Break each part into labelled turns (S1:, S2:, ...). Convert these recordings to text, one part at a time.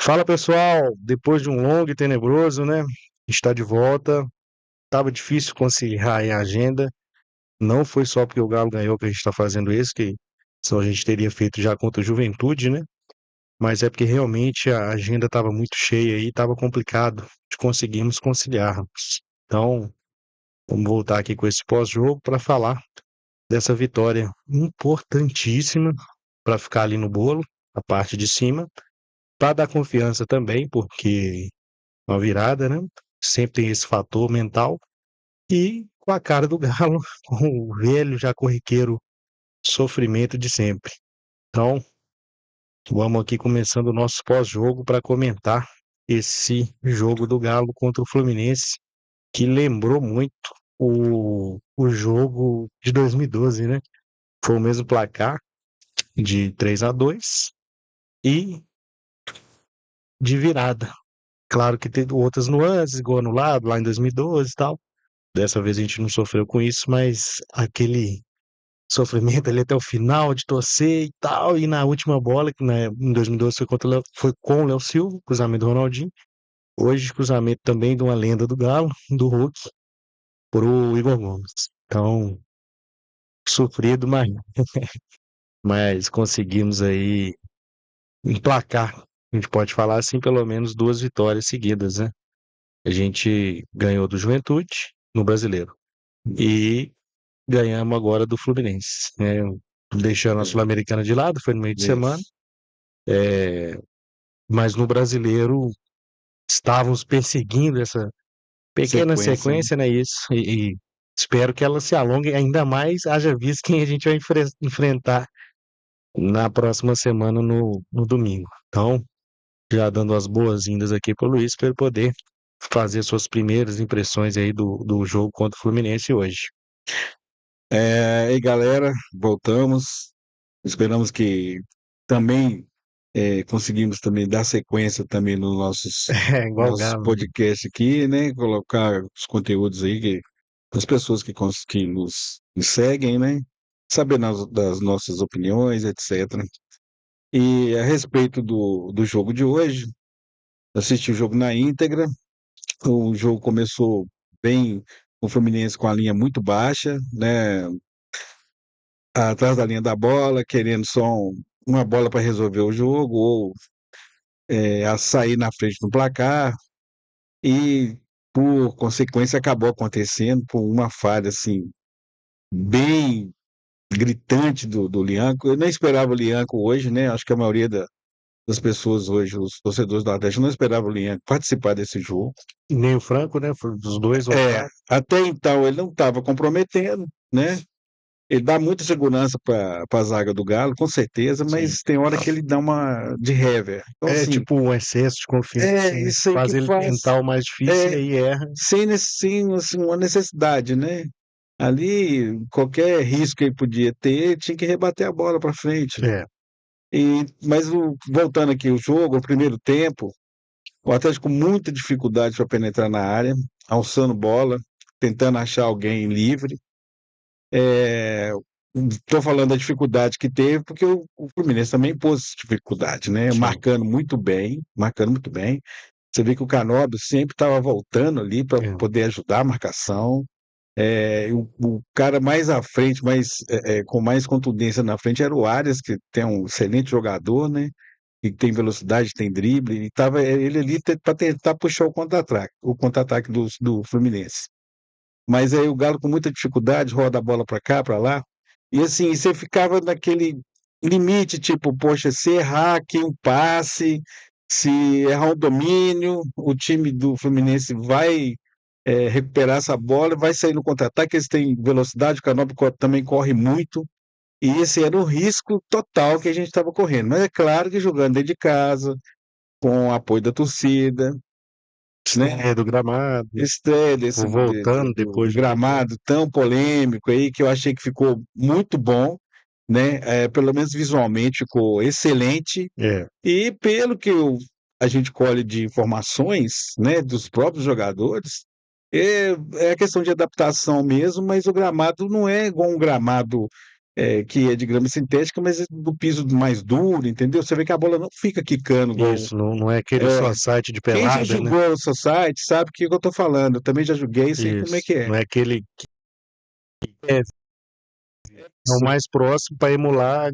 S1: Fala pessoal, depois de um longo e tenebroso, né? Está de volta. Tava difícil conciliar aí a agenda. Não foi só porque o Galo ganhou que a gente está fazendo isso, que só a gente teria feito já contra o Juventude, né? Mas é porque realmente a agenda estava muito cheia e estava complicado de conseguirmos conciliar. Então, vamos voltar aqui com esse pós-jogo para falar dessa vitória importantíssima para ficar ali no bolo, a parte de cima, para dar confiança também, porque uma virada, né? Sempre tem esse fator mental. E com a cara do Galo, com o velho já corriqueiro sofrimento de sempre. Então, vamos aqui começando o nosso pós-jogo para comentar esse jogo do Galo contra o Fluminense, que lembrou muito o jogo de 2012, né? Foi o mesmo placar de 3-2 e de virada. Claro que teve outras nuances, gol anulado lá em 2012 e tal. Dessa vez a gente não sofreu com isso, mas aquele sofrimento ali até o final de torcer e tal, e na última bola, que em 2012 foi, foi com o Léo Silva, cruzamento do Ronaldinho. Hoje, cruzamento também de uma lenda do Galo, do Hulk, pro Igor Gomes. Então, sofrido, mas conseguimos aí emplacar. A gente pode falar assim, pelo menos duas vitórias seguidas, né? A gente ganhou do Juventude no Brasileiro. E ganhamos agora do Fluminense, né? Deixando a Sul-Americana de lado, foi no meio de semana,
S2: Isso.
S1: mas no Brasileiro estávamos perseguindo essa pequena
S2: Sequência, né?
S1: sequência, né? Isso, e espero que ela se alongue ainda mais, haja visto quem a gente vai enfrentar na próxima semana no domingo. Então, já dando as boas-vindas aqui para o Luiz, para ele poder fazer suas primeiras impressões aí do jogo contra o Fluminense hoje.
S2: E galera, voltamos. Esperamos que também conseguimos também dar sequência também nos nossos,
S1: É, igual o
S2: nossos
S1: Galo.
S2: podcasts aqui, né? Colocar os conteúdos aí que as pessoas que nos seguem, né? Saber das nossas opiniões, etc. E a respeito do jogo de hoje, assisti o jogo na íntegra. O jogo começou bem, o Fluminense com a linha muito baixa, né? Atrás da linha da bola, querendo só uma bola para resolver o jogo, ou a sair na frente do placar, e por consequência acabou acontecendo por uma falha assim, bem gritante do Lianco. Eu nem esperava o Lianco hoje, né? Acho que a maioria das pessoas hoje, os torcedores do Atlético, não esperavam o Lianco participar desse jogo.
S1: E nem o Franco, né? Os dois voltaram.
S2: Até então ele não estava comprometendo, né? Ele dá muita segurança para a zaga do Galo, com certeza,
S1: Sim.
S2: mas tem hora que ele dá uma de rever. Então,
S1: É
S2: assim,
S1: tipo um excesso de confiança, né?
S2: isso aí que
S1: Faz ele
S2: faz
S1: tentar o mais difícil e
S2: é,
S1: aí erra.
S2: sem assim, uma necessidade, né? Ali, qualquer risco que ele podia ter, tinha que rebater a bola para frente.
S1: É,
S2: Mas voltando aqui o jogo, o primeiro tempo, o Atlético com muita dificuldade para penetrar na área, alçando bola, tentando achar alguém livre. Estou falando da dificuldade que teve, porque o Fluminense também pôs dificuldade, né?
S1: sim.
S2: Marcando muito bem, marcando muito bem. Você vê que o Canóbio sempre estava voltando ali para
S1: É.
S2: poder ajudar a marcação. O cara mais à frente, com mais contundência na frente, era o Arias, que tem um excelente jogador, né? E tem velocidade, tem drible, e estava ele ali para tentar puxar o contra-ataque do Fluminense. Mas aí o Galo com muita dificuldade roda a bola para cá, para lá. E assim, você ficava naquele limite, tipo, poxa, se errar aqui um passe, se errar um domínio, o time do Fluminense vai recuperar essa bola, vai sair no contra-ataque, eles têm velocidade, o Canóbio também corre muito, e esse era o risco total que a gente estava correndo. Mas é claro que jogando dentro de casa, com o apoio da torcida, né?
S1: Estreia do gramado,
S2: Estreia
S1: voltando
S2: do
S1: depois de muito tempo.
S2: gramado tão polêmico aí, que eu achei que ficou muito bom, né? Pelo menos visualmente ficou excelente.
S1: É,
S2: E pelo que a gente colhe de informações, né, dos próprios jogadores, é questão de adaptação mesmo, mas o gramado não é igual um gramado. que é de grama sintética, mas é do piso mais duro, entendeu? Você vê que a bola não fica quicando igual.
S1: Isso, não é aquele
S2: É,
S1: só site de
S2: quem já
S1: pelada, né?
S2: jogou o Society sabe o que eu tô falando. Eu também já joguei, sei como é
S1: Isso,
S2: que é.
S1: não é aquele que é o mais próximo para emular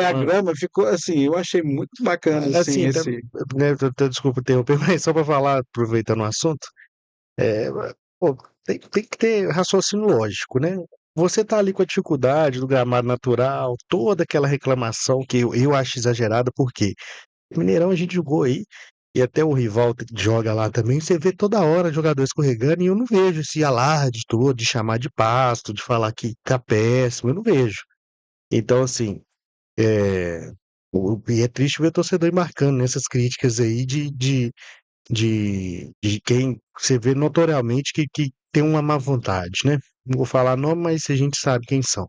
S2: A grama ficou assim, eu achei muito bacana, assim,
S1: assim,
S2: esse.
S1: né, desculpa interromper, mas só para falar, aproveitando o assunto, é, pô, tem que ter raciocínio lógico, né? Você tá ali com a dificuldade do gramado natural, toda aquela reclamação que eu acho exagerada, porque Mineirão a gente jogou aí, e até o rival joga lá também, você vê toda hora jogador escorregando, e eu não vejo esse alarde todo de chamar de pasto, de falar que tá péssimo, eu não vejo. Então, assim, é, e é triste ver o torcedor embarcando nessas críticas aí de quem você vê notoriamente que tem uma má vontade, né? Não vou falar nome, mas a gente sabe quem são.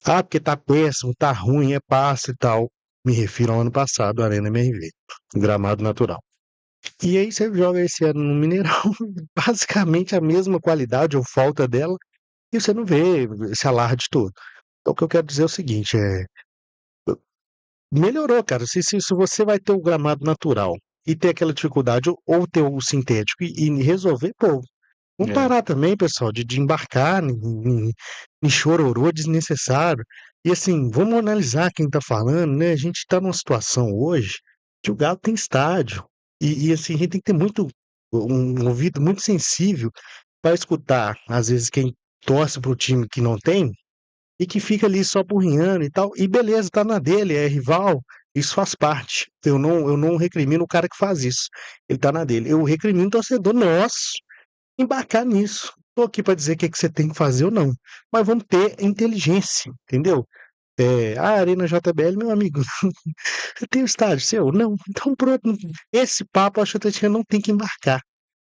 S1: Ah, porque tá péssimo, tá ruim, é passe e tal. Me refiro ao ano passado, Arena MRV, gramado natural. E aí você joga esse ano no Mineirão, basicamente a mesma qualidade ou falta dela, e você não vê esse alarde todo. Então, o que eu quero dizer é o seguinte, melhorou, cara. Se você vai ter o gramado natural e ter aquela dificuldade, ou ter o sintético e resolver, pô, vamos
S2: É,
S1: parar também, pessoal, de embarcar em chororô desnecessário. E assim, vamos analisar quem tá falando, né? A gente tá numa situação hoje que o Galo tem estádio. E assim, a gente tem que ter um ouvido muito sensível para escutar, às vezes, quem torce pro time que não tem e que fica ali só porrinhando e tal. E beleza, tá na dele, é rival, isso faz parte. Eu não recrimino o cara que faz isso. Ele tá na dele. Eu recrimino o torcedor nosso embarcar nisso. Tô aqui para dizer o que é que você tem que fazer ou não. Mas vamos ter inteligência, entendeu? A Arena JBL, meu amigo, você tem o estádio seu? Não. Então pronto. Esse papo, acho que a gente não tem que embarcar.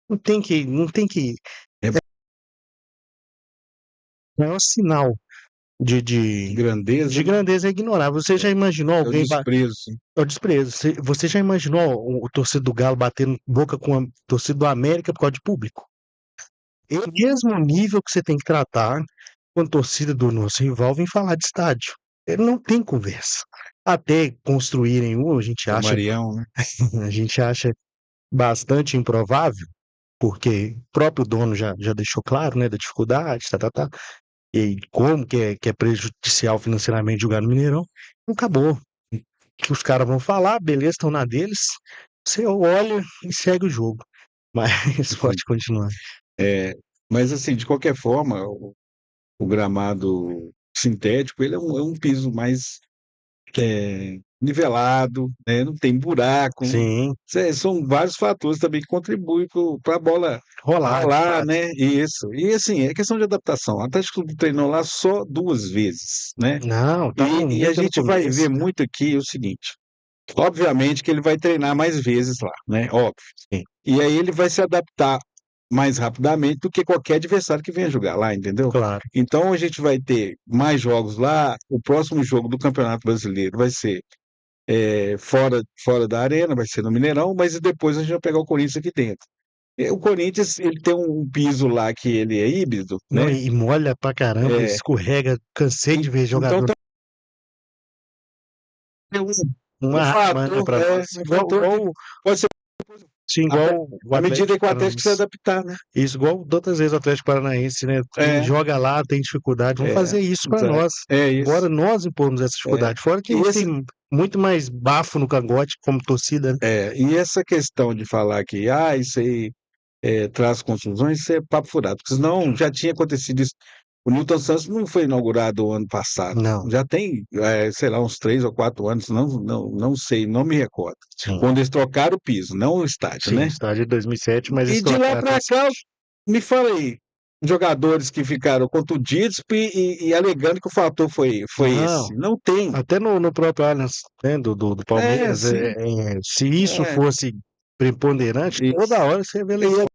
S1: Não tem que.
S2: é
S1: O maior sinal de, de,
S2: grandeza,
S1: de
S2: né?
S1: grandeza é ignorar. Você já imaginou
S2: É o
S1: alguém.
S2: desprezo, sim.
S1: É o desprezo. Você já imaginou o torcedor do Galo batendo boca com a torcida do América por causa de público? É o mesmo nível que você tem que tratar quando a torcida do nosso rival vem falar de estádio. Não tem conversa. Até construírem um,
S2: O Marião, né?
S1: a gente acha bastante improvável, porque o próprio dono já deixou claro, né, da dificuldade, tá, e como que é prejudicial financeiramente jogar no Mineirão. Não acabou. Que os caras vão falar, beleza, estão na deles. Você olha e segue o jogo. Mas
S2: Sim.
S1: pode continuar.
S2: É, mas assim, de qualquer forma, o gramado sintético, ele é um piso mais nivelado, né? Não tem buraco.
S1: Sim,
S2: São vários fatores também que contribuem para a bola
S1: rolar, de
S2: rolar,
S1: fato.
S2: né? Isso. E assim, é questão de adaptação. O Atlético Clube treinou lá só 2 vezes, né?
S1: Não, estavam
S2: E a
S1: muito no
S2: gente vai
S1: começo.
S2: ver muito aqui o seguinte: obviamente que ele vai treinar mais vezes lá, né? Óbvio.
S1: Sim,
S2: E aí ele vai se adaptar mais rapidamente do que qualquer adversário que venha jogar lá, entendeu?
S1: claro.
S2: Então a gente vai ter mais jogos lá. O próximo jogo do Campeonato Brasileiro vai ser fora da arena, vai ser no Mineirão, mas depois a gente vai pegar o Corinthians aqui dentro. O Corinthians, ele tem um piso lá que ele é híbrido,
S1: Não,
S2: né?
S1: e molha pra caramba,
S2: É,
S1: escorrega. Cansei de ver
S2: então
S1: jogador.
S2: tem um
S1: Uma raiva, né,
S2: fator,
S1: pra nós.
S2: um fator que pode ser
S1: Sim,
S2: à
S1: igual o
S2: à medida
S1: Atlético
S2: que o Atlético se
S1: Paranaense.
S2: adaptar, né?
S1: Isso, igual de outras vezes o Atlético Paranaense, né? Quem
S2: É,
S1: joga lá tem dificuldade. Vamos
S2: é,
S1: fazer isso pra
S2: exato.
S1: nós.
S2: É isso.
S1: Bora nós impormos essa
S2: É.
S1: dificuldade. Fora que a
S2: E
S1: gente
S2: esse,
S1: tem muito mais bafo no cangote como torcida, né?
S2: e essa questão de falar que isso aí traz confusões, isso é papo furado, porque senão já tinha acontecido isso. O Newton Santos não foi inaugurado o ano passado.
S1: Não,
S2: Já tem, sei lá, uns 3 ou 4 anos, não sei, não me recordo.
S1: sim.
S2: Quando eles trocaram o piso, não o estádio,
S1: Sim,
S2: né?
S1: estádio de 2007, mas
S2: E
S1: eles
S2: de lá
S1: trocaram
S2: para cá,
S1: recente.
S2: me fala aí, jogadores que ficaram contundidos e alegando que o fator foi
S1: Não,
S2: esse. Não tem.
S1: até no próprio Allianz, né, do Palmeiras,
S2: Sim.
S1: se isso
S2: É,
S1: fosse preponderante, toda
S2: isso.
S1: hora você vê
S2: E
S1: lesão.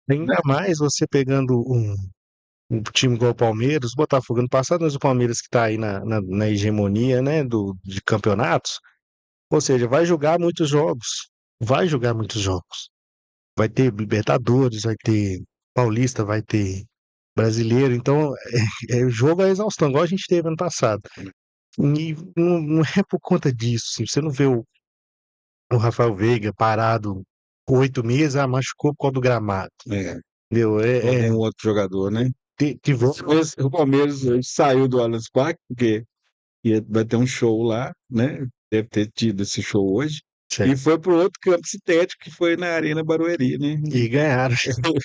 S1: Ainda mais você pegando um time igual o Palmeiras, o Botafogo ano passado, mas o Palmeiras que está aí na hegemonia, né, de campeonatos, ou seja, vai jogar muitos jogos, vai jogar muitos jogos. Vai ter Libertadores, vai ter Paulista, vai ter. brasileiro, então o jogo é exaustão, igual a gente teve ano passado. E não é por conta disso, assim, você não vê o Rafael Veiga parado 8 meses, machucou por causa do gramado,
S2: É,
S1: entendeu?
S2: algum outro jogador, né? Mas o Palmeiras hoje saiu do Allianz Parque, porque vai ter um show lá, né? Deve ter tido esse show hoje. E foi para outro campo sintético, que foi na Arena Barueri, né?
S1: e ganharam.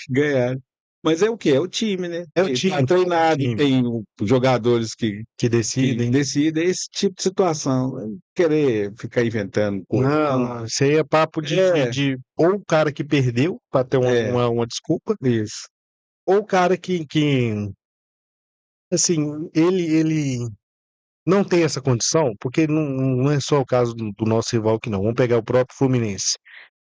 S2: Ganharam. Mas é o quê? É o time, né?
S1: É o
S2: Tá
S1: time,
S2: treinado,
S1: time
S2: tem jogadores
S1: que
S2: que
S1: decidem.
S2: decidem esse tipo de situação. Querer ficar inventando coisa.
S1: Não,
S2: Não.
S1: não, isso aí é papo
S2: É,
S1: ou o cara que perdeu para ter
S2: é,
S1: uma desculpa,
S2: isso.
S1: ou o cara que assim, ele não tem essa condição, porque não é só o caso do nosso rival que não. Vamos pegar o próprio Fluminense.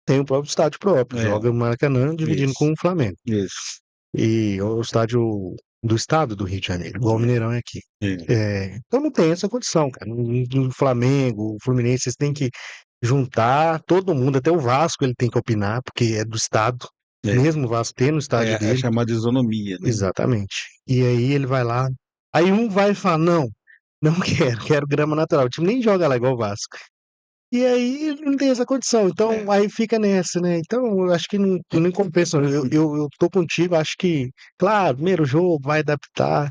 S1: Tem o próprio estádio próprio,
S2: É,
S1: joga no Maracanã dividindo com
S2: isso.
S1: o Flamengo.
S2: Isso.
S1: E o estádio do estado do Rio de Janeiro, igual o Mineirão é aqui.
S2: É,
S1: Então não tem essa condição, cara. No Flamengo, o Fluminense, vocês têm que juntar todo mundo, até o Vasco ele tem que opinar, porque é do estado,
S2: é,
S1: mesmo o Vasco tendo o estádio
S2: é
S1: dele.
S2: chamada isonomia, né?
S1: Exatamente. E aí ele vai lá. Aí um vai e fala: não, não quero grama natural. O time nem joga lá igual o Vasco. E aí não tem essa condição.
S2: É.
S1: Então aí fica nessa, né? Então eu acho que não compensa. Eu tô contigo, acho que, claro, primeiro jogo vai adaptar,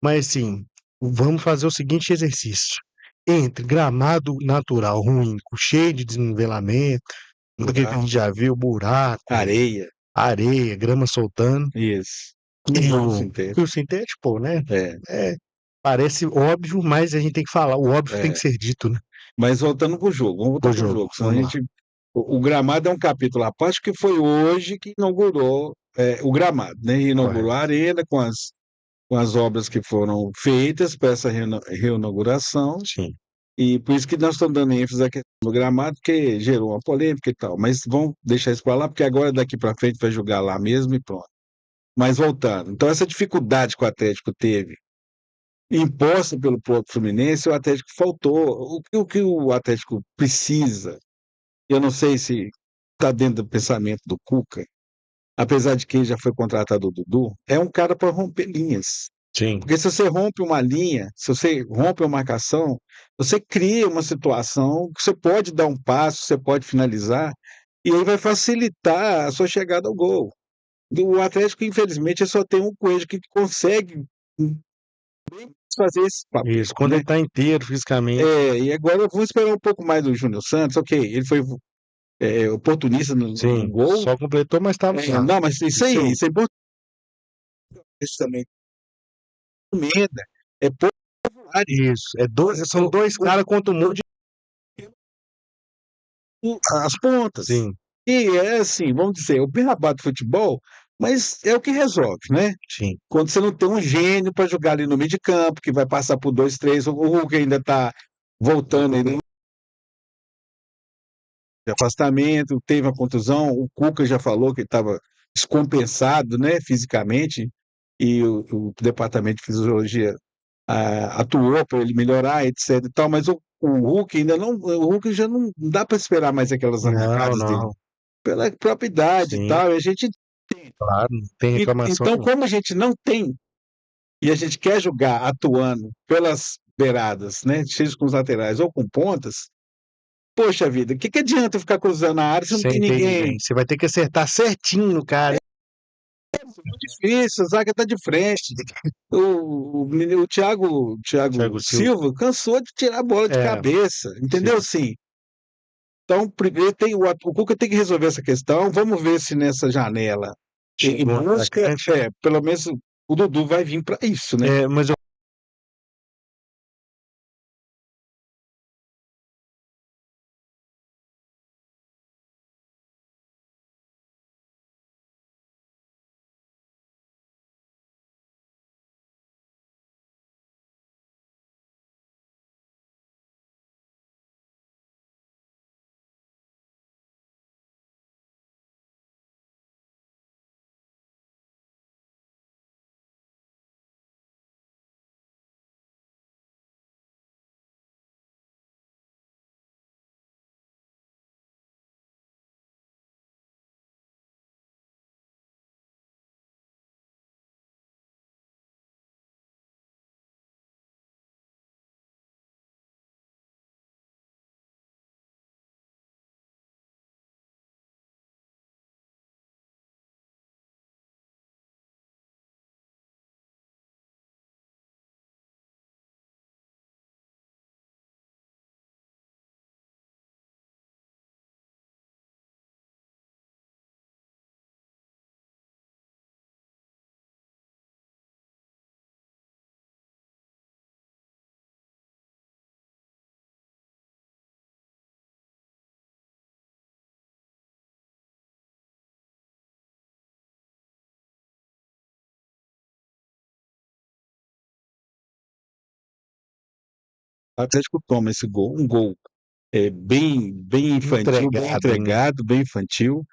S1: mas assim, vamos fazer o seguinte exercício. Entre gramado natural ruim, cheio de desnivelamento, porque a gente
S2: Buraco,
S1: já viu buraco,
S2: areia,
S1: areia, grama soltando.
S2: isso.
S1: E
S2: Tudo
S1: o
S2: sintético.
S1: sintético, pô, né?
S2: É,
S1: É, parece óbvio, mas a gente tem que falar. O óbvio tem que
S2: é.
S1: ser dito, né?
S2: Mas voltando pro jogo, vamos voltar
S1: O
S2: pro
S1: jogo,
S2: jogo, senão a
S1: vamos lá.
S2: gente. O gramado é um capítulo à parte, que foi hoje que inaugurou o gramado, né? Inaugurou a
S1: Correto.
S2: arena com as obras que foram feitas para essa reinauguração,
S1: Sim.
S2: e por isso que nós estamos dando ênfase à questão do gramado, porque gerou uma polêmica e tal. Mas vamos deixar isso para lá, porque agora daqui para frente vai jogar lá mesmo e pronto. Mas voltando, então essa dificuldade que o Atlético teve, imposta pelo próprio Fluminense, o Atlético faltou. O que o Atlético precisa, eu não sei se está dentro do pensamento do Cuca, apesar de que ele já foi contratado o Dudu, é um cara para romper linhas.
S1: Sim.
S2: Porque se você rompe uma linha, se você rompe uma marcação, você cria uma situação que você pode dar um passo, você pode finalizar, e aí vai facilitar a sua chegada ao gol. O Atlético, infelizmente, só tem um Coelho que consegue fazer esse papel,
S1: Isso. Quando
S2: né?
S1: ele tá inteiro fisicamente.
S2: E agora vamos esperar um pouco mais do Júnior Santos. Ok, ele foi oportunista no
S1: Sim.
S2: gol.
S1: Só completou, mas estava lá.
S2: Não, mas isso
S1: Isso
S2: aí,
S1: aí.
S2: isso é importante. Isso também emenda. É pouco área.
S1: Isso. São dois caras contra um monte de.
S2: As pontas.
S1: Sim,
S2: E é assim, vamos dizer, o beabá do futebol, mas é o que resolve, né?
S1: sim.
S2: Quando você não tem um gênio para jogar ali no meio de campo, que vai passar por dois, três, o Hulk ainda está voltando ainda de afastamento, teve a contusão, o Cuca já falou que estava descompensado, né, fisicamente, e o departamento de fisiologia atuou para ele melhorar, etc e tal, mas o Hulk ainda não, o Hulk já não dá para esperar mais aquelas
S1: Não,
S2: arrancadas dele,
S1: não.
S2: pela própria idade e
S1: Sim,
S2: tal, e a gente,
S1: claro, não tem reclamação
S2: então
S1: nenhuma.
S2: como a gente não tem, e a gente quer jogar atuando pelas beiradas, né, seja com os laterais ou com pontas, poxa vida, o que que adianta ficar cruzando a área se não tem
S1: Sem ter ninguém.
S2: ninguém?
S1: Você vai ter que acertar certinho no cara.
S2: É muito difícil, a zaga está de frente. O Thiago
S1: Thiago Silva.
S2: Silva cansou de tirar a bola de
S1: É,
S2: cabeça,
S1: sim.
S2: entendeu? Sim. Então, primeiro o Cuca tem que resolver essa questão. Vamos ver se nessa janela ele
S1: Chegou um
S2: busca,
S1: atacante.
S2: pelo menos o Dudu vai vir para isso, né?
S1: Mas eu
S2: O Atlético toma esse gol, um gol bem infantil, bem
S1: Entregado, né?
S2: entregado, bem infantil.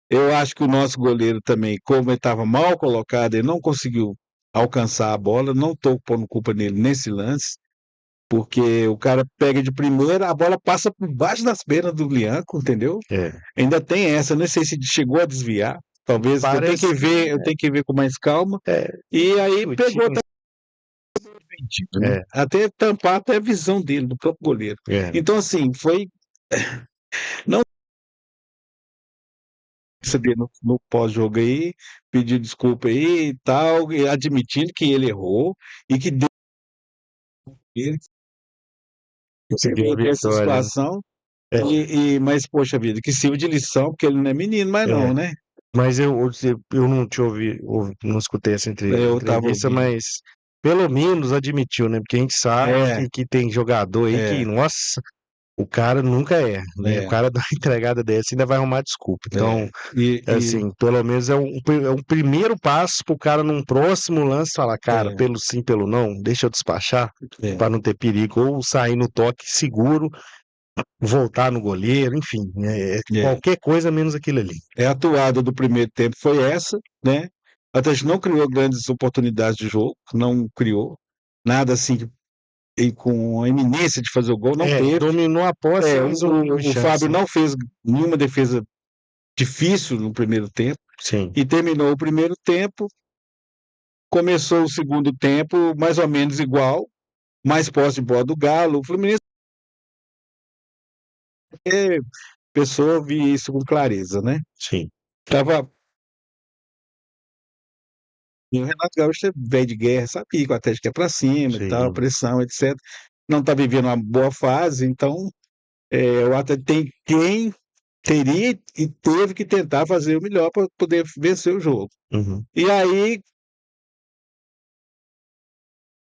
S2: Eu acho que o nosso goleiro também, como ele estava mal colocado, ele não conseguiu alcançar a bola. Não estou pondo culpa nele nesse lance, porque o cara pega de primeira, a bola passa por baixo das pernas do Lianco, entendeu?
S1: É.
S2: Ainda tem essa, não sei se chegou a desviar. Talvez
S1: Parece
S2: eu tenho que ver com mais calma.
S1: é,
S2: E aí pegou
S1: tinha,
S2: sentido, né?
S1: é,
S2: Até tampar até a visão dele, do próprio goleiro.
S1: é,
S2: Então, assim, foi não saber no pós-jogo aí, pedir desculpa aí e tal, e admitindo que ele errou e que deu ele
S1: conseguiu a
S2: com essa
S1: vitória, né?
S2: situação.
S1: É,
S2: Mas, poxa vida, que sirva de lição, porque ele não é menino mais
S1: é.
S2: não, né?
S1: Mas eu não te não escutei essa
S2: Eu estava
S1: entrevista,
S2: ouvindo.
S1: mas pelo menos admitiu, né? Porque a gente sabe
S2: É,
S1: que tem jogador aí que,
S2: é,
S1: nossa, o cara nunca erra, né? O
S2: é,
S1: cara dá uma entregada dessa e ainda vai arrumar desculpa.
S2: é.
S1: Então,
S2: E
S1: assim, pelo menos é um primeiro passo pro cara num próximo lance falar, cara,
S2: é,
S1: pelo sim, pelo não, deixa eu despachar
S2: é,
S1: para não ter perigo, ou sair no toque seguro, voltar no goleiro, enfim,
S2: é.
S1: qualquer coisa menos aquilo ali.
S2: A atuada do primeiro tempo foi essa, né? O Atlético não criou grandes oportunidades de jogo, não criou nada assim e com a iminência de fazer o gol, não teve.
S1: Dominou a posse,
S2: É,
S1: mas não teve
S2: o
S1: chance,
S2: Fábio
S1: né?
S2: não fez nenhuma defesa difícil no primeiro tempo
S1: Sim,
S2: e terminou o primeiro tempo, começou o segundo tempo mais ou menos igual, mais posse de bola do Galo. O Fluminense, pessoa via isso com clareza, né?
S1: sim,
S2: Tava, e o Renato Gaúcho é velho de guerra, sabia que o Atlético ia para cima e tal,
S1: sim.
S2: pressão, etc. Não está vivendo uma boa fase, então o Atlético tem quem teria e teve que tentar fazer o melhor para poder vencer o jogo.
S1: Uhum.
S2: E aí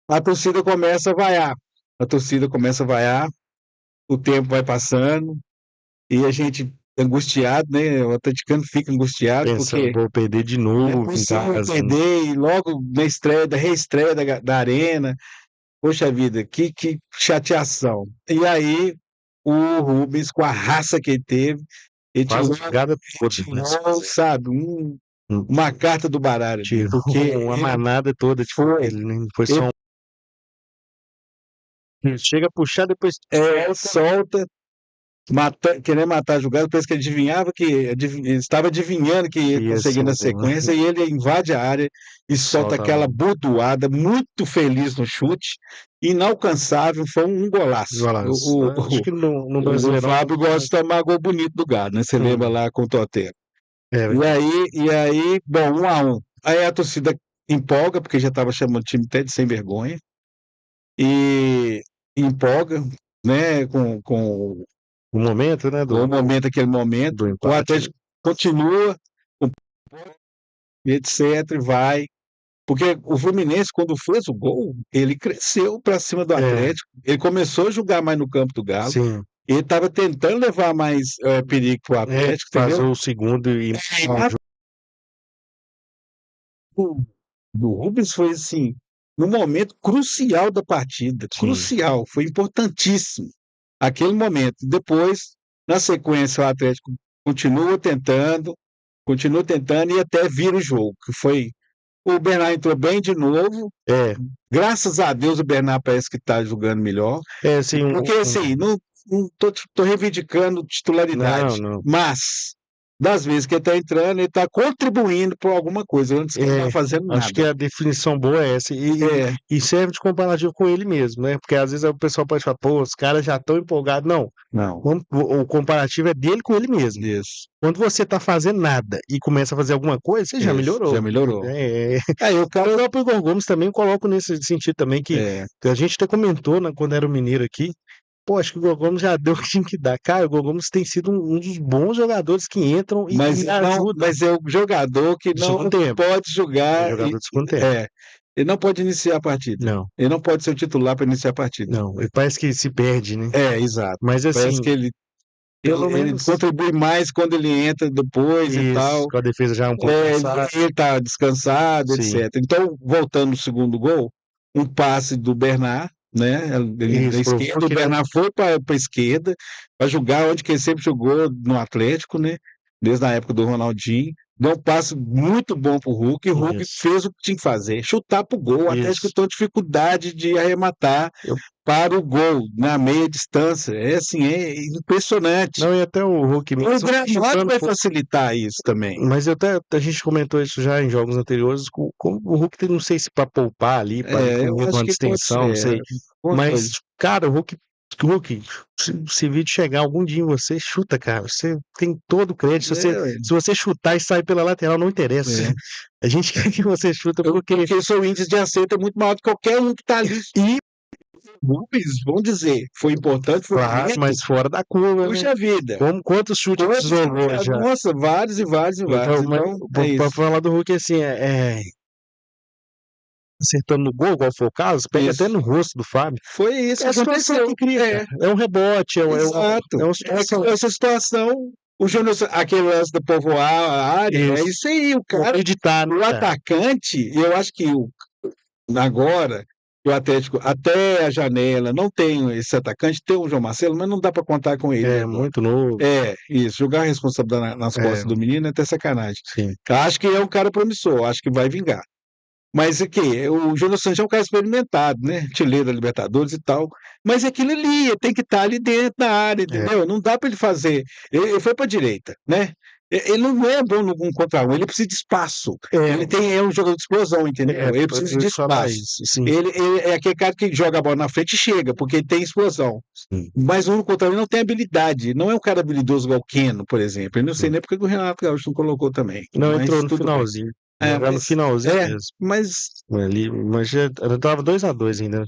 S2: a torcida começa a vaiar. A torcida começa a vaiar, o tempo vai passando e a gente angustiado, né? O atleticano fica angustiado
S1: Pensando,
S2: porque
S1: vou perder de
S2: não é
S1: novo em
S2: possível
S1: casa, né?
S2: perder e logo na estreia, da reestreia da arena. Poxa vida, que chateação. E aí o Rubens, com a raça que ele teve, ele
S1: Quase
S2: tirou,
S1: a jogada toda, né? Se
S2: tirou,
S1: quiser.
S2: sabe,
S1: Hum,
S2: uma carta do baralho ali,
S1: Tirou
S2: porque
S1: uma
S2: ele
S1: manada toda de
S2: foi,
S1: ele, né? Não foi só
S2: ele
S1: um. Chega a puxar, depois
S2: solta, querendo matar a jogada, parece que ele adivinhava ele estava adivinhando que ia
S1: ia
S2: conseguir
S1: ser
S2: na
S1: o gol, né?
S2: sequência, e ele invade a área e solta
S1: Solta a
S2: aquela
S1: bola.
S2: bordoada, muito feliz no chute, inalcançável, foi um golaço.
S1: Golaço. Acho que no
S2: O
S1: Brasileirão
S2: Fábio gosta de tomar gol bonito do Galo, né? Você lembra
S1: hum,
S2: lá com o Tottenham.
S1: é verdade.
S2: E aí, bom, 1-1. Aí a torcida empolga, porque já estava chamando o time até de sem vergonha, e empolga, né,
S1: O momento, né,
S2: com o momento, aquele
S1: do
S2: momento. O
S1: empate, né?
S2: Atlético continua, etc, e vai. Porque o Fluminense, quando fez o gol, ele cresceu para cima do
S1: É,
S2: Atlético, ele começou a jogar mais no campo do Galo,
S1: sim.
S2: ele estava tentando levar mais perigo para o
S1: É,
S2: Atlético,
S1: fazer
S2: entendeu?
S1: o segundo e
S2: A do, do Rubens foi assim, no momento crucial da partida,
S1: sim.
S2: crucial, foi importantíssimo aquele momento. Depois, na sequência, o Atlético continua tentando e até vira o jogo, que foi o Bernard entrou bem de novo.
S1: É,
S2: Graças a Deus o Bernard parece que está jogando melhor.
S1: assim,
S2: Porque assim, não tô reivindicando
S1: não,
S2: titularidade,
S1: não.
S2: mas das vezes que ele está entrando, ele está contribuindo por alguma coisa, antes que ele não
S1: É,
S2: estava fazendo
S1: acho que
S2: nada.
S1: a definição boa é essa.
S2: É,
S1: E serve de comparativo com ele mesmo, né? Porque às vezes o pessoal pode falar, pô, os caras já estão empolgados. Não,
S2: não,
S1: o comparativo é dele com ele mesmo.
S2: isso,
S1: Quando você tá fazendo nada e começa a fazer alguma coisa, você já
S2: isso, já
S1: melhorou.
S2: melhorou.
S1: É,
S2: Aí o
S1: o
S2: cara,
S1: próprio Igor Gomes também coloco nesse sentido também,
S2: é,
S1: que a gente até comentou, né, quando era o Mineiro aqui. Pô, acho que o Igor Gomes já deu o que tinha que dar. Cara, o Igor Gomes tem sido um dos bons jogadores que entram
S2: mas
S1: e
S2: não,
S1: ajudam
S2: mas é o jogador que
S1: no
S2: não
S1: segundo tempo.
S2: pode
S1: É
S2: jogar,
S1: jogador do segundo tempo.
S2: é, ele não pode iniciar a partida.
S1: Não.
S2: Ele não pode ser o titular para iniciar a partida.
S1: Não, parece que se perde, né?
S2: Exato.
S1: Mas
S2: Parece
S1: assim,
S2: que
S1: pelo
S2: ele
S1: menos
S2: contribui mais quando ele entra depois e
S1: isso,
S2: tal.
S1: com a defesa já um pouco cansada.
S2: Ele está descansado,
S1: Sim,
S2: etc. Então, voltando no segundo gol, um passe do Bernard, né? Ele da
S1: Isso, pro
S2: esquerda, o
S1: Hulk, né?
S2: Bernard foi para a esquerda para jogar onde que ele sempre jogou no Atlético, né? Desde a época do Ronaldinho. Deu um passe muito bom pro Hulk, e o Hulk
S1: Isso,
S2: fez o que tinha que fazer, chutar pro gol. O Atlético
S1: isso.
S2: tem dificuldade de arrematar
S1: Eu,
S2: para o gol, na meia distância. É assim, é impressionante.
S1: não, e até o Hulk
S2: O
S1: mesmo
S2: gramado
S1: chutando
S2: vai
S1: pouco.
S2: facilitar isso também.
S1: Mas eu até, a gente comentou isso já em jogos anteriores, como o Hulk, não sei se para poupar ali, para ir
S2: É,
S1: com
S2: eu
S1: medo de
S2: acho
S1: uma
S2: que pode
S1: distensão, não
S2: ser.
S1: sei.
S2: Uma coisa.
S1: Mas, cara, o Hulk, se vídeo chegar algum dia em você, chuta, cara. Você tem todo o crédito.
S2: É,
S1: Se você chutar e sair pela lateral, não interessa.
S2: é.
S1: A gente quer que você chuta porque.
S2: Porque o seu índice de acerto é muito maior do que qualquer um que está ali. E Rubens, vamos dizer, foi importante, foi
S1: Claro,
S2: bonito.
S1: mas fora da curva, né?
S2: Puxa vida.
S1: Quantos chutes
S2: Quantos que
S1: deslogou já?
S2: nossa, vários e vários e vários.
S1: Então, mas
S2: Então, é
S1: pra
S2: isso.
S1: falar do Hulk, assim, acertando no gol, igual foi o caso, pega até
S2: Isso.
S1: no rosto do Fábio.
S2: Foi isso
S1: É
S2: que
S1: a situação
S2: aconteceu.
S1: que cria,
S2: É,
S1: cara. É um rebote,
S2: exato.
S1: é uma
S2: É que
S1: situação.
S2: essa situação, o Júnior, aquele lance de povoar a área, é
S1: Isso.
S2: isso aí. O
S1: Não
S2: cara,
S1: acreditar, né,
S2: o
S1: cara?
S2: atacante, eu acho que agora, o Atlético, até a janela, não tem esse atacante, tem o João Marcelo, mas não dá para contar com ele
S1: É
S2: agora.
S1: muito novo.
S2: É, isso, jogar a responsabilidade nas
S1: É,
S2: costas do menino é até sacanagem.
S1: sim.
S2: Acho que é um cara promissor, acho que vai vingar. Mas aqui, o Júnior Santos é um cara experimentado, né? Artilheiro da Libertadores e tal. Mas é aquilo ali, ele tem que estar ali dentro da área,
S1: É,
S2: entendeu? Não dá para ele fazer. Ele foi para a direita, né? Ele não é bom no um contra um, ele precisa de espaço. Ele
S1: é,
S2: tem, é um jogador de explosão, entendeu? Ele precisa
S1: eu
S2: de
S1: ia falar
S2: espaço.
S1: isso, sim.
S2: Ele é aquele cara que joga a bola na frente e chega, porque ele tem explosão.
S1: Sim.
S2: Mas o contra ele não tem habilidade. Não é um cara habilidoso igual o Keno, por exemplo. Eu não sei nem porque o Renato Gaúcho não colocou também.
S1: Não entrou
S2: Mas
S1: no
S2: tudo bem.
S1: finalzinho.
S2: É,
S1: Jogar no
S2: mas,
S1: finalzinho mesmo.
S2: mas
S1: Ali, mas já tava 2-2 ainda.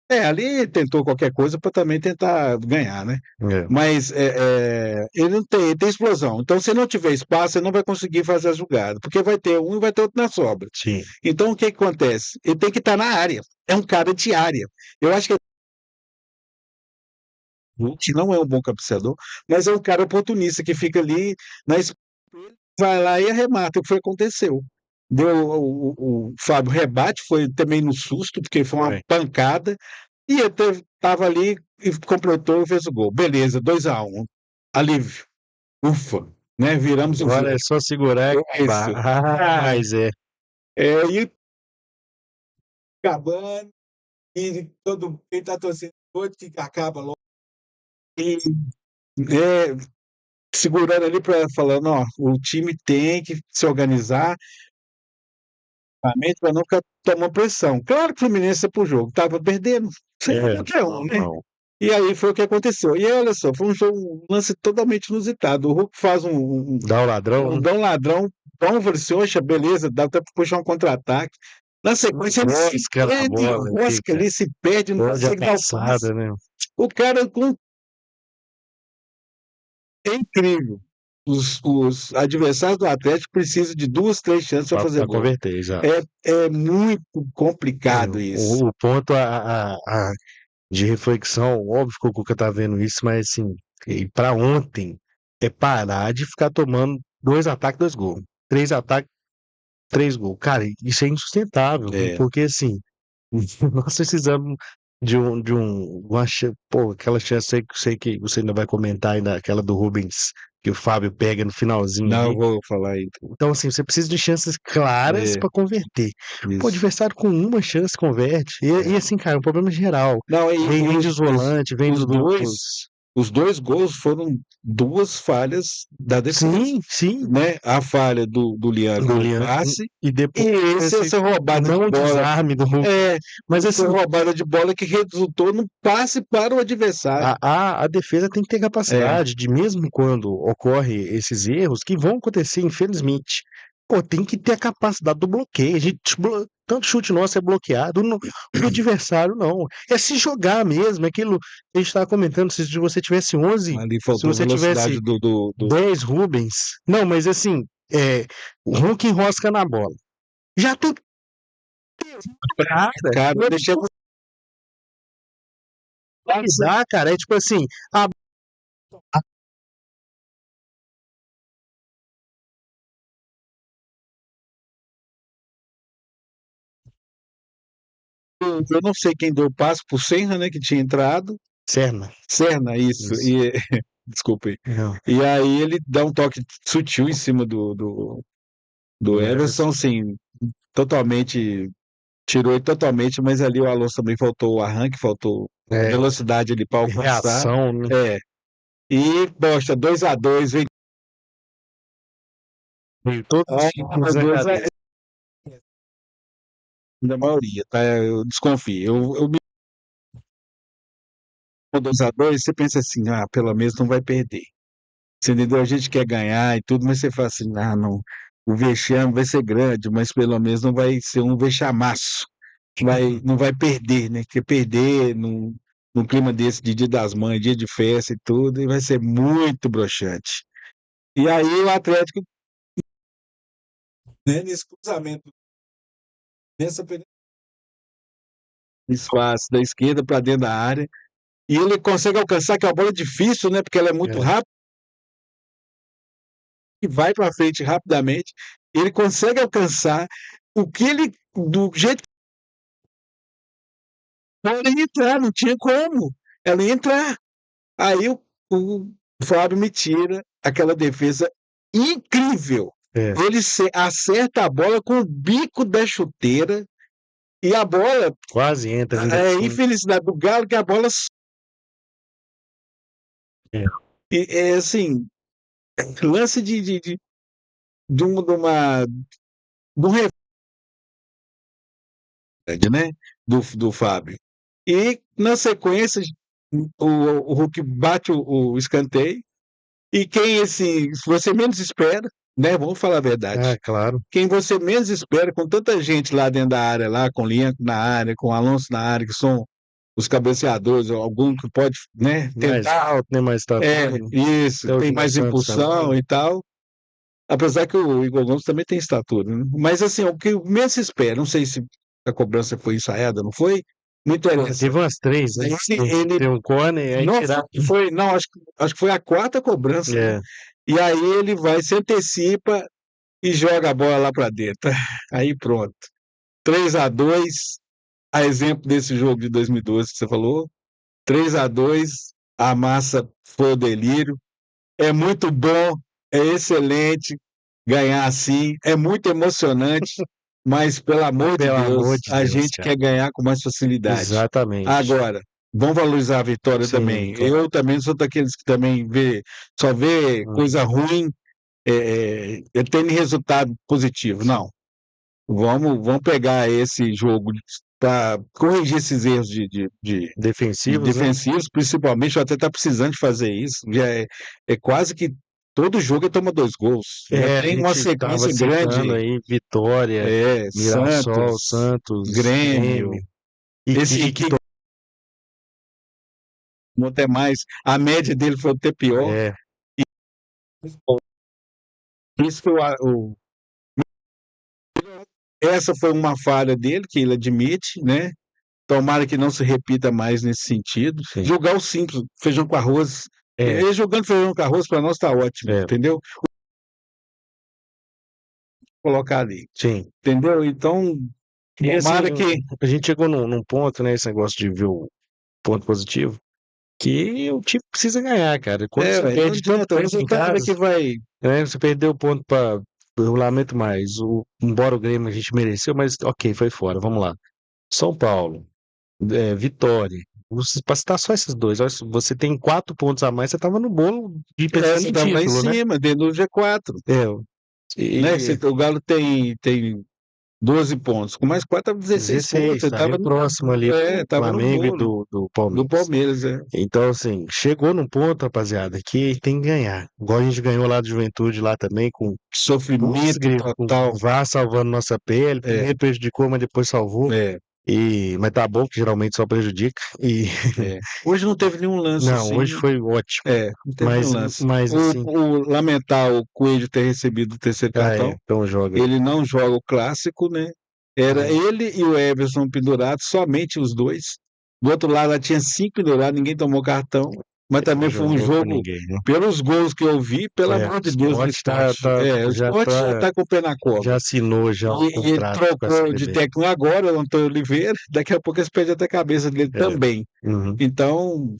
S2: é, ali tentou qualquer coisa para também tentar ganhar, né?
S1: É,
S2: Mas ele não tem, ele tem explosão. Então, se não tiver espaço, ele não vai conseguir fazer a jogada, porque vai ter um e vai ter outro na sobra.
S1: sim.
S2: Então, o que que acontece? Ele tem que estar na área. É um cara de área. Eu acho que não é um bom cabeceador, mas é um cara oportunista que fica ali na vai lá e arremata, o que foi que aconteceu. Deu o Fábio rebate, foi também no susto, porque foi uma
S1: Foi.
S2: pancada, e ele estava ali e completou e fez o gol. Beleza, 2-1. Alívio. Ufa, né? Viramos o
S1: Agora é
S2: jogo.
S1: só segurar e
S2: É isso.
S1: acabar. Ah,
S2: Ah,
S1: mas é.
S2: e acabando, e todo quem está torcendo todo que acaba logo. E, é, segurando ali para falando, ó, o time tem que se organizar para não ficar tomando pressão. Claro que o Fluminense é pro jogo, estava perdendo, sem
S1: É,
S2: qualquer um, né?
S1: normal.
S2: E aí foi o que aconteceu. E aí, olha só, foi um jogo, um lance totalmente inusitado. O Hulk faz
S1: Dá o ladrão, né?
S2: dá um ladrão, bom, eu falei assim, oxa, beleza, dá até para puxar um contra-ataque. Na sequência, ele se
S1: Rosca na
S2: perde,
S1: bola ali,
S2: rosca
S1: cara.
S2: ali, se perde, não
S1: Pode a
S2: consegue dar o passe.
S1: passada, né?
S2: O cara é incrível. Os adversários do Atlético precisam de duas, três chances para fazer
S1: Pra
S2: gol.
S1: converter, exato.
S2: É muito
S1: É,
S2: complicado isso.
S1: o ponto de reflexão, óbvio que o Cuca tá vendo isso, mas assim, e pra ontem é parar de ficar tomando 2 ataques, 2 gols. 3 ataques, 3 gols. Cara, isso é insustentável, viu?
S2: É.
S1: Porque assim, nós precisamos pô, aquela chance aí que eu sei que você ainda vai comentar ainda, aquela do Rubens, que o Fábio pega no finalzinho
S2: Não, eu
S1: ali.
S2: vou falar aí.
S1: Então, assim, você precisa de chances claras
S2: É,
S1: para converter. Pô, o
S2: isso.
S1: adversário com uma chance converte. E
S2: É.
S1: assim, cara, um problema geral.
S2: Não,
S1: Vem de isolante, vem
S2: os
S1: dos.
S2: os dois gols foram duas falhas da defesa,
S1: Sim, sim.
S2: né? A falha do Lian
S1: Do
S2: no
S1: Lian.
S2: passe
S1: E
S2: e
S1: depois esse
S2: essa roubada de
S1: não
S2: bola.
S1: desarme do Hulk.
S2: É,
S1: Mas
S2: foi
S1: assim,
S2: roubada de bola que resultou no passe para o adversário.
S1: a defesa tem que ter
S2: É,
S1: capacidade de, mesmo quando ocorre esses erros, que vão acontecer, infelizmente, pô, tem que ter a capacidade do bloqueio. Tanto chute nosso é bloqueado, o adversário não. É se jogar mesmo, é aquilo que a gente estava comentando, se você tivesse 11,
S2: ali
S1: se
S2: faltou
S1: você tivesse
S2: velocidade do
S1: 10 Rubens, não, mas assim, o Hulk enrosca na bola. Já tem que ter, cara,
S2: cara.
S1: não é
S2: Deixa eu
S1: precisar, cara, é tipo assim, a
S2: Eu não sei quem deu o passe pro Senra, né, que tinha entrado.
S1: Serna.
S2: Serna, isso.
S1: Isso.
S2: E, desculpa aí.
S1: Não,
S2: E aí ele dá um toque sutil em cima do
S1: do
S2: Everson,
S1: Everson.
S2: assim, totalmente, tirou ele totalmente, mas ali o Alonso também faltou o arranque, faltou
S1: É,
S2: velocidade ali para alcançar.
S1: reação, né?
S2: É. E, poxa, 2-2, vem
S1: Veio todos os títulos na
S2: duas,
S1: cabeça.
S2: da maioria, tá? Eu desconfio. Eu me 2-2, você pensa assim, ah, pelo menos não vai perder. Você entendeu? A gente quer ganhar e tudo, mas você fala assim, ah, não, o vexame vai ser grande, mas pelo menos não vai ser um vexamaço. Não vai perder, né? Porque perder num clima desse de Dia das Mães, dia de festa e tudo, e vai ser muito broxante. E aí o Atlético, né, nesse cruzamento, nessa espaço da esquerda para dentro da área, e ele consegue alcançar, que é uma bola difícil, né? Porque ela é muito
S1: É,
S2: rápida e vai para frente rapidamente. Ele consegue alcançar o que ele, do jeito que ela ia entrar, não tinha como. Ela ia entrar. Aí o Fábio me tira aquela defesa incrível.
S1: é,
S2: Ele acerta a bola com o bico da chuteira e a bola,
S1: quase entra ainda
S2: é
S1: assim.
S2: infelicidade do Galo, que a bola.
S1: É,
S2: É assim, lance de um revés, né? Do Fábio. E na sequência, o Hulk bate o escanteio. E quem você menos espera, né? Vamos falar a
S1: ah,
S2: verdade.
S1: claro.
S2: Quem você menos espera, com tanta gente lá dentro da área, lá, com o Linha na área, com o Alonso na área, que são os cabeceadores, algum que pode, né,
S1: Mais
S2: tentar.
S1: alto, né? Mais estatura.
S2: Isso,
S1: Até o
S2: tem
S1: Júnior
S2: mais
S1: Santos
S2: impulsão
S1: também.
S2: e tal. Apesar que o Igor Gomes também tem estatura, né? Mas assim, o que menos se espera, não sei se a cobrança foi ensaiada, não foi? Não interessa.
S1: Teve umas três, né?
S2: Ele
S1: Tem um corner, aí
S2: não
S1: tirar.
S2: foi, não, acho que foi a quarta cobrança, né?
S1: É,
S2: E aí ele vai, se antecipa e joga a bola lá para dentro. Aí pronto. 3-2, a exemplo desse jogo de 2012 que você falou. 3-2, a massa foi o delírio. É muito bom, é excelente ganhar assim, é muito emocionante, mas pelo amor de
S1: pelo amor
S2: Deus,
S1: de
S2: a
S1: Deus,
S2: gente
S1: cara.
S2: quer ganhar com mais facilidade.
S1: Exatamente.
S2: Agora, vamos valorizar a vitória
S1: Sim,
S2: também.
S1: claro.
S2: Eu também sou daqueles que também só vê
S1: Hum,
S2: coisa ruim, tendo resultado positivo. Não. Vamos pegar esse jogo para corrigir esses erros de
S1: Defensivos, né?
S2: defensivos, principalmente. Eu até está precisando de fazer isso. Já é quase que todo jogo ele toma 2 gols. Já
S1: É, a
S2: tem uma
S1: gente tava
S2: sequência
S1: citando
S2: grande.
S1: aí Vitória, Mirassol,
S2: Santos,
S1: Santos,
S2: Grêmio,
S1: Grêmio, e
S2: esse
S1: que
S2: e que não até mais. A média dele foi até pior.
S1: é,
S2: Isso foi essa foi uma falha dele, que ele admite, né? Tomara que não se repita mais nesse sentido.
S1: sim,
S2: Jogar o simples, feijão com arroz.
S1: é,
S2: Ele jogando feijão com arroz, para nós está ótimo,
S1: é,
S2: entendeu? Colocar ali,
S1: sim.
S2: entendeu? Então,
S1: E assim,
S2: tomara que.
S1: a gente chegou num ponto, né, esse negócio de ver o ponto positivo, que o time precisa ganhar, cara. Quando você
S2: Velho, não
S1: perde tanto
S2: adianta. O
S1: tempo em
S2: resultado é
S1: casa,
S2: que vai.
S1: né, você perdeu o ponto para eu lamento mais. Embora o Grêmio a gente mereceu, mas ok, foi fora. Vamos lá. São Paulo, Vitória. Para citar só esses dois, olha, se você tem 4 pontos a mais, você estava no bolo de
S2: Você
S1: pensando em
S2: estava lá em
S1: título, né?
S2: cima, dentro do G4.
S1: É,
S2: Né?
S1: e
S2: O Galo tem 12 pontos. Com mais 4, estava 16 pontos.
S1: 16,
S2: Ele
S1: tá bem próximo ali do
S2: estava no
S1: Flamengo e
S2: bolo
S1: do
S2: do
S1: Palmeiras.
S2: Palmeiras. É.
S1: Então, assim, chegou num ponto, rapaziada, que tem que ganhar. Igual a gente ganhou lá do Juventude lá também, com putz,
S2: Sofrimento
S1: grilo, com
S2: total.
S1: o VAR salvando nossa pele.
S2: É,
S1: Primeiro prejudicou, mas depois salvou.
S2: é.
S1: Mas tá bom, que geralmente só prejudica.
S2: Hoje não teve nenhum lance
S1: Não, hoje
S2: assim.
S1: foi ótimo.
S2: Não teve nenhum
S1: Mas,
S2: lance.
S1: mas assim,
S2: Lamentar o Coelho ter recebido o terceiro cartão.
S1: então joga.
S2: Ele não joga o clássico, né? Era
S1: É,
S2: ele e o Everson pendurados, somente os dois. Do outro lado, ela tinha 5 pendurados, ninguém tomou cartão. mas
S1: Ele não
S2: também foi um
S1: jogou com
S2: jogo,
S1: ninguém, né?
S2: pelos gols que eu vi, pelo
S1: É, o
S2: amor de Deus, do
S1: Sport
S2: esporte. O
S1: já
S2: esporte já
S1: tá,
S2: está com o pé na cova.
S1: já assinou já o
S2: E ele
S1: contrato com a
S2: trocou de
S1: CBF.
S2: técnico agora, o Antônio Oliveira, daqui a pouco eles perdem até a cabeça dele
S1: É.
S2: também.
S1: Uhum,
S2: Então,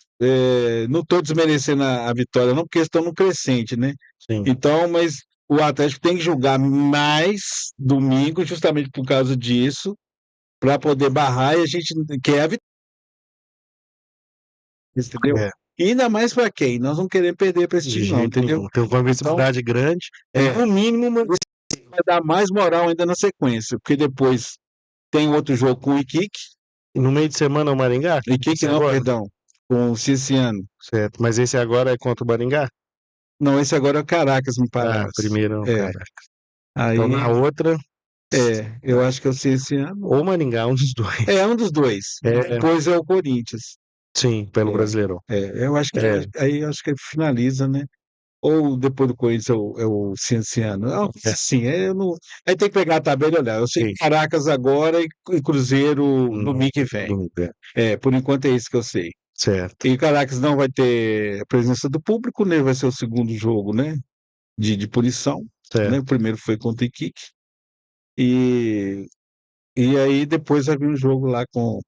S2: não estou desmerecendo a vitória, não, porque eles estão no crescente, né?
S1: sim.
S2: Então, mas o Atlético tem que jogar mais domingo, justamente por causa disso, para poder barrar e a gente quer a vitória, entendeu?
S1: É,
S2: E ainda mais para quem? Nós não queremos perder para esse
S1: de
S2: time, não,
S1: jeito
S2: entendeu?
S1: nenhum. Tem uma
S2: Então,
S1: visibilidade grande.
S2: é,
S1: No mínimo,
S2: vai dar mais moral ainda na sequência, porque depois tem outro jogo com o Iquique,
S1: no meio de semana o Maringá?
S2: Iquique
S1: Esse
S2: não,
S1: agora?
S2: perdão, com o Ciciano.
S1: Certo. Mas esse agora é contra o Maringá?
S2: Não, esse agora é o Caracas, me
S1: Ah,
S2: parece.
S1: primeiro,
S2: É,
S1: cara. Então na
S2: aí,
S1: outra,
S2: eu acho que é o Ciciano.
S1: ou Maringá, um dos dois.
S2: É um dos dois.
S1: É,
S2: Depois é o Corinthians.
S1: sim, pelo Brasileirão.
S2: Eu acho que
S1: É,
S2: aí eu acho que finaliza, né? Ou depois do Corinthians é o Cienciano. É uma coisa
S1: é,
S2: assim, eu não... Aí tem que pegar a tabela e olhar. Eu sei que
S1: sim.
S2: Caracas agora e Cruzeiro no
S1: No
S2: mês que vem.
S1: domingo, é.
S2: Por enquanto é isso que eu sei.
S1: Certo.
S2: E Caracas não vai ter a presença do público, né? Vai ser o segundo jogo, né? De punição, né?
S1: Certo.
S2: O primeiro foi contra o Iquique. E, e aí depois vai vir um jogo lá com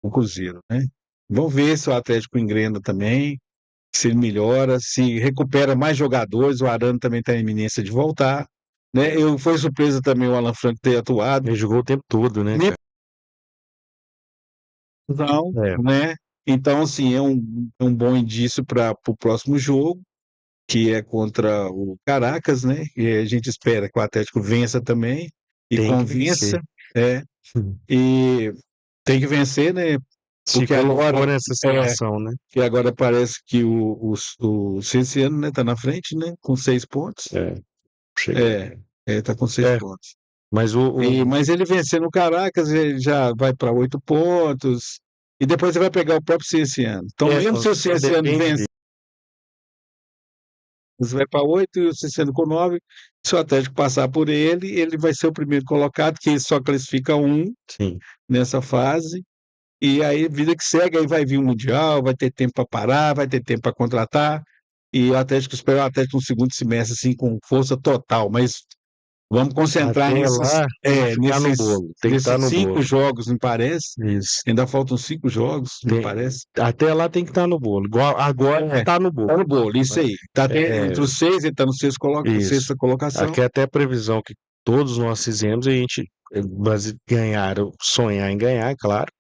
S2: o Cruzeiro, né? Vamos ver se o Atlético engrena também, se ele melhora, se recupera mais jogadores. O Arana também está em iminência de voltar, né? Eu foi surpresa também o Alan Franco ter atuado.
S1: Ele jogou o tempo todo, né,
S2: Nem
S1: cara?
S2: não,
S1: É,
S2: né? Então, assim, é um bom indício para o próximo jogo, que é contra o Caracas, né? E a gente espera que o Atlético vença também e
S1: tem que vencer.
S2: convença, é, e tem que vencer, né?
S1: Se
S2: Porque
S1: colocou
S2: agora
S1: nessa
S2: é
S1: situação, né?
S2: que agora parece que o Cienciano, né, tá na frente, né, com 6 pontos.
S1: É, chega.
S2: É, tá com seis
S1: É,
S2: pontos.
S1: mas
S2: Mas ele vencendo o Caracas, ele já vai para 8 pontos. E depois ele vai pegar o próprio Cienciano. Então, mesmo se o
S1: só
S2: Cienciano
S1: depende
S2: vencer,
S1: dele.
S2: você vai para 8 e o Cienciano com 9. Se o Atlético passar por ele, ele vai ser o primeiro colocado, que só classifica um
S1: Sim.
S2: nessa fase. E aí, vida que segue, aí vai vir o Mundial, vai ter tempo para parar, vai ter tempo para contratar. E o Atlético espera o Atlético no segundo semestre, assim, com força total. Mas vamos concentrar
S1: Até lá tem que ficar no
S2: nesses,
S1: bolo. Tem que estar
S2: nesses
S1: no
S2: 5
S1: bolo.
S2: jogos, me parece.
S1: Isso.
S2: Ainda faltam 5 jogos, me
S1: Tem,
S2: parece.
S1: até lá tem que estar no bolo. Igual agora
S2: É,
S1: tá no bolo.
S2: tá no bolo, isso aí. Tá até
S1: É,
S2: entre os 6, ele está no
S1: isso.
S2: sexta colocação.
S1: Aqui é até a previsão que todos nós fizemos, a gente ganhar, sonhar em ganhar, é claro,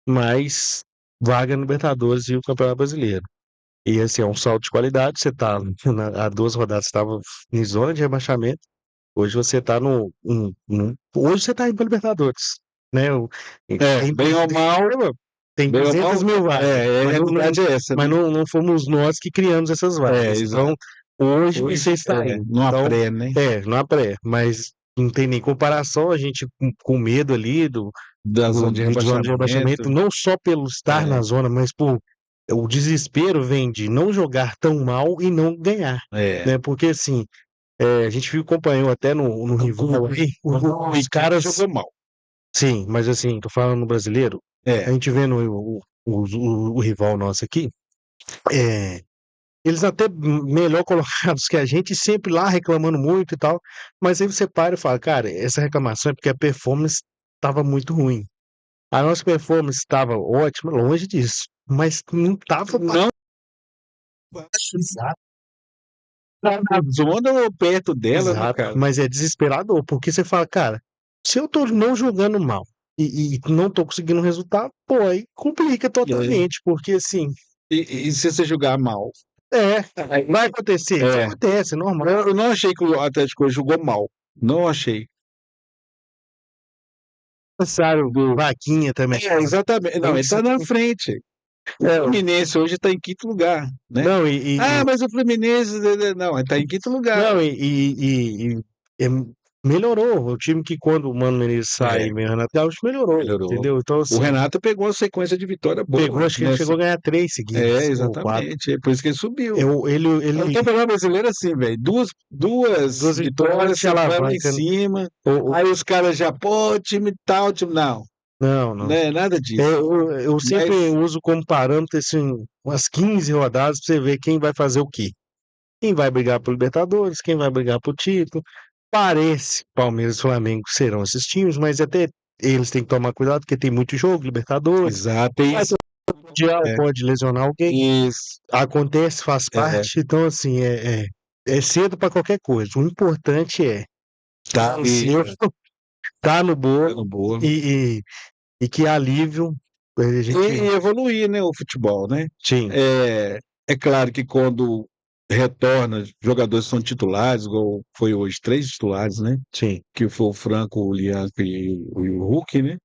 S1: mas vaga no Libertadores e o Campeonato Brasileiro. E esse é um salto de qualidade. Você tá há 2 rodadas estava em zona de rebaixamento. Hoje você está hoje você está indo para Libertadores, né? Tem,
S2: Bem ou mal,
S1: tem
S2: bem ou
S1: 200
S2: mal,
S1: mil vagas,
S2: a realidade é essa,
S1: mas
S2: né?
S1: não fomos nós que criamos essas vagas. Então,
S2: Exato.
S1: hoje você
S2: Hoje,
S1: está indo.
S2: numa
S1: Então,
S2: pré, né?
S1: não é pré, mas não tem nem comparação, a gente com medo ali
S2: Da zona de
S1: de zona de
S2: rebaixamento.
S1: rebaixamento, não só pelo estar
S2: É,
S1: na zona, mas por o desespero vem de não jogar tão mal e não ganhar,
S2: é.
S1: né? Porque assim, a gente viu, acompanhou até no rival aí,
S2: O
S1: os
S2: Iquique
S1: caras,
S2: jogou mal.
S1: sim, mas assim, tô falando no brasileiro, a
S2: É,
S1: gente vendo o rival nosso aqui, é, eles até melhor colocados que a gente, sempre lá reclamando muito e tal, mas aí você para e fala, cara, essa reclamação é porque a performance estava muito ruim. A nossa performance estava ótima, longe disso, mas não estava
S2: não
S1: exato,
S2: tá na zona ou perto dela, né,
S1: exato,
S2: cara?
S1: mas é desesperador, porque você fala, cara, se eu tô não jogando mal e não tô conseguindo resultado, pô, aí complica
S2: É.
S1: totalmente, porque assim,
S2: E se você jogar mal?
S1: é, vai acontecer, isso
S2: É.
S1: acontece, é normal.
S2: Eu não achei que o Atlético jogou mal. Não achei.
S1: Adversário,
S2: Do...
S1: Vaquinha também.
S2: Exatamente. Não, ele tá na frente. O Fluminense hoje está em quinto lugar, né?
S1: Não,
S2: Ah, mas o Fluminense... Não, ele está em quinto lugar.
S1: não, e melhorou. O time que quando o Mano Menezes sai
S2: É,
S1: e o Renato Gaúcho melhorou,
S2: melhorou.
S1: entendeu? Então,
S2: O
S1: assim,
S2: Renato pegou uma sequência de vitória
S1: pegou,
S2: boa
S1: acho que ele
S2: nessa.
S1: chegou a ganhar 3 seguidas, ou 4.
S2: Exatamente. É por isso que ele subiu. O
S1: Ele,
S2: Campeonato Brasileiro é assim, velho. Duas
S1: 2 vitórias
S2: vitórias,
S1: te
S2: você vai lá em
S1: alavanca.
S2: cima.
S1: O,
S2: Aí os caras já, pô, time tal, time. Não.
S1: Não,
S2: Não
S1: não.
S2: é nada
S1: É,
S2: disso.
S1: eu sempre
S2: Mas,
S1: uso como parâmetro assim, umas 15 rodadas para você ver quem vai fazer o quê. Quem vai brigar por Libertadores, quem vai brigar por título. Parece que Palmeiras e Flamengo serão esses times, mas até eles têm que tomar cuidado porque tem muito jogo, Libertadores.
S2: exato, é
S1: Vai ter
S2: isso.
S1: um mundial,
S2: É,
S1: pode lesionar alguém.
S2: isso.
S1: Acontece, faz
S2: É,
S1: parte. Então, assim, é cedo para qualquer coisa. O importante é
S2: tá,
S1: vencer, tá no
S2: tá
S1: bolo
S2: no bolo.
S1: e que alívio a gente.
S2: E evoluir, né, o futebol, né?
S1: Sim,
S2: É claro que quando retorna, jogadores são titulares, igual foi hoje, três titulares, né?
S1: sim,
S2: Que foi o Franco, o Lianco e o Hulk, né?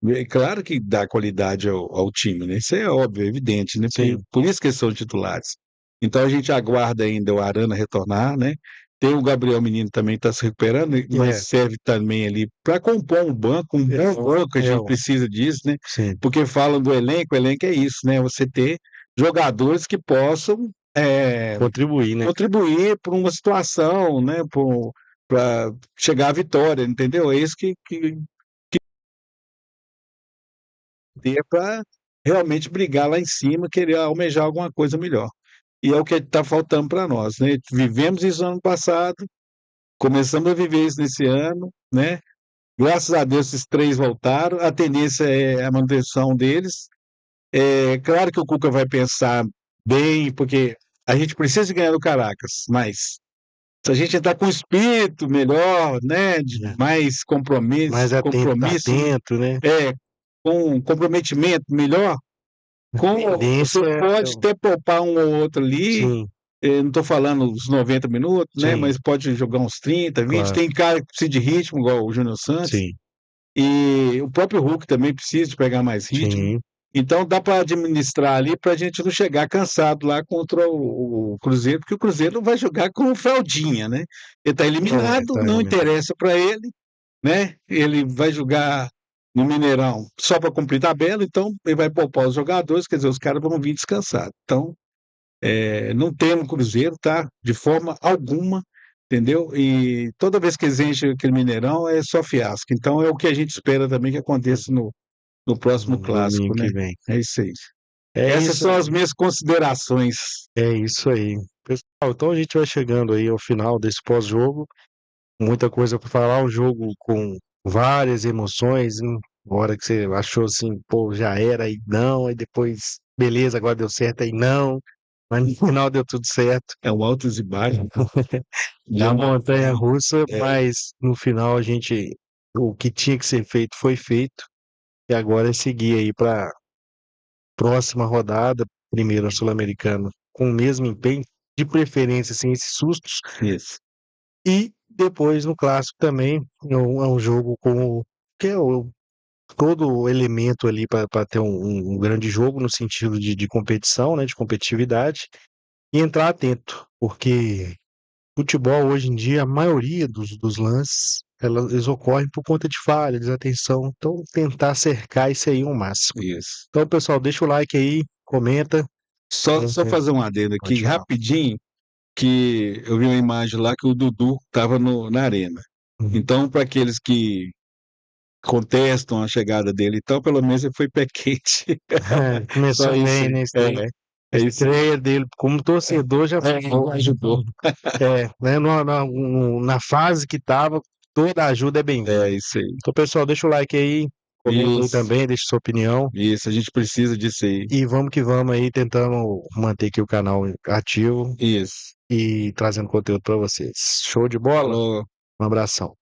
S2: É claro que dá qualidade ao time, né? Isso é óbvio, é evidente, né? Porque,
S1: sim.
S2: por isso que eles são titulares. Então a gente aguarda ainda o Arana retornar, né? Tem o Gabriel Menino também que está se recuperando, mas
S1: É,
S2: serve também ali para compor um bom banco, a
S1: é,
S2: gente precisa disso, né?
S1: sim.
S2: Porque falam do elenco, o elenco é isso, né? Você ter jogadores que possam
S1: Contribuir, né?
S2: contribuir para uma situação, né? Para chegar à vitória, entendeu? É isso que ter para realmente brigar lá em cima, querer almejar alguma coisa melhor. E é o que está faltando para nós, né? Vivemos isso ano passado, começamos a viver isso nesse ano, né? Graças a Deus esses três voltaram, a tendência é a manutenção deles. É claro que o Cuca vai pensar bem, porque a gente precisa ganhar no Caracas, mas se a gente entrar com espírito melhor, né, de
S1: É.
S2: mais
S1: Mais
S2: compromisso,
S1: atento, né?
S2: é, com um comprometimento melhor,
S1: A
S2: você
S1: tendência
S2: pode até poupar um ou outro ali,
S1: sim,
S2: não estou falando os 90 minutos, né?
S1: sim,
S2: Mas pode jogar uns 30, 20.
S1: claro,
S2: Tem cara que precisa de ritmo, igual o Júnior Santos,
S1: sim,
S2: e o próprio Hulk também precisa de pegar mais ritmo.
S1: sim.
S2: Então dá para administrar ali para a gente não chegar cansado lá contra o Cruzeiro, porque o Cruzeiro não vai jogar com o Fraldinha, né? Ele está
S1: É,
S2: eliminado,
S1: tá
S2: não
S1: eliminado.
S2: interessa para ele, né? Ele vai jogar no Mineirão só para cumprir tabela, então ele vai poupar os jogadores, quer dizer, os caras vão vir descansados. Então, não temos Cruzeiro, tá? De forma alguma, entendeu? E toda vez que eles enchem aquele Mineirão é só fiasco. Então, é o que a gente espera também que aconteça no próximo
S1: No domingo
S2: clássico,
S1: que
S2: né?
S1: vem.
S2: É isso aí.
S1: É
S2: Essas
S1: isso,
S2: são as minhas considerações.
S1: é isso aí. Pessoal, então a gente vai chegando aí ao final desse pós-jogo. Muita coisa para falar, um jogo com várias emoções. Uma hora que você achou assim, pô, já era, e não, aí depois, beleza, agora deu certo, aí não. Mas no final deu tudo certo.
S2: É o altos e baixos
S1: É
S2: de
S1: a
S2: uma
S1: montanha
S2: forma.
S1: russa,
S2: É,
S1: mas no final o que tinha que ser feito foi feito. E agora é seguir aí para próxima rodada, primeiro Sul-Americano, com o mesmo empenho, de preferência sem esses sustos.
S2: isso.
S1: E depois no clássico também é um jogo com que é todo o elemento ali para ter um grande jogo no sentido de competição, né, de competitividade, e entrar atento, porque futebol hoje em dia, a maioria dos lances, eles ocorrem por conta de falha, desatenção. Então, tentar cercar isso aí ao máximo.
S2: Isso.
S1: Então, pessoal, deixa o like aí, comenta.
S2: Só fazer um adendo
S1: Pode
S2: aqui
S1: falar.
S2: rapidinho, que eu vi uma imagem lá que o Dudu estava na arena.
S1: Uhum.
S2: Então, para aqueles que contestam a chegada dele e tal, pelo menos ele foi pé quente. Só
S1: Começou
S2: isso
S1: bem
S2: aí.
S1: na estreia. A
S2: É isso aí.
S1: estreia dele como torcedor já
S2: Ajudou.
S1: né, na fase que estava, toda ajuda é bem-vinda.
S2: É isso aí.
S1: Então, pessoal, deixa o like aí, comenta aí
S2: Isso,
S1: também, deixa sua opinião.
S2: isso, a gente precisa disso aí.
S1: E vamos que vamos aí, tentando manter aqui o canal ativo
S2: Isso.
S1: e trazendo conteúdo para vocês. Show de bola?
S2: Falou.
S1: Um abração.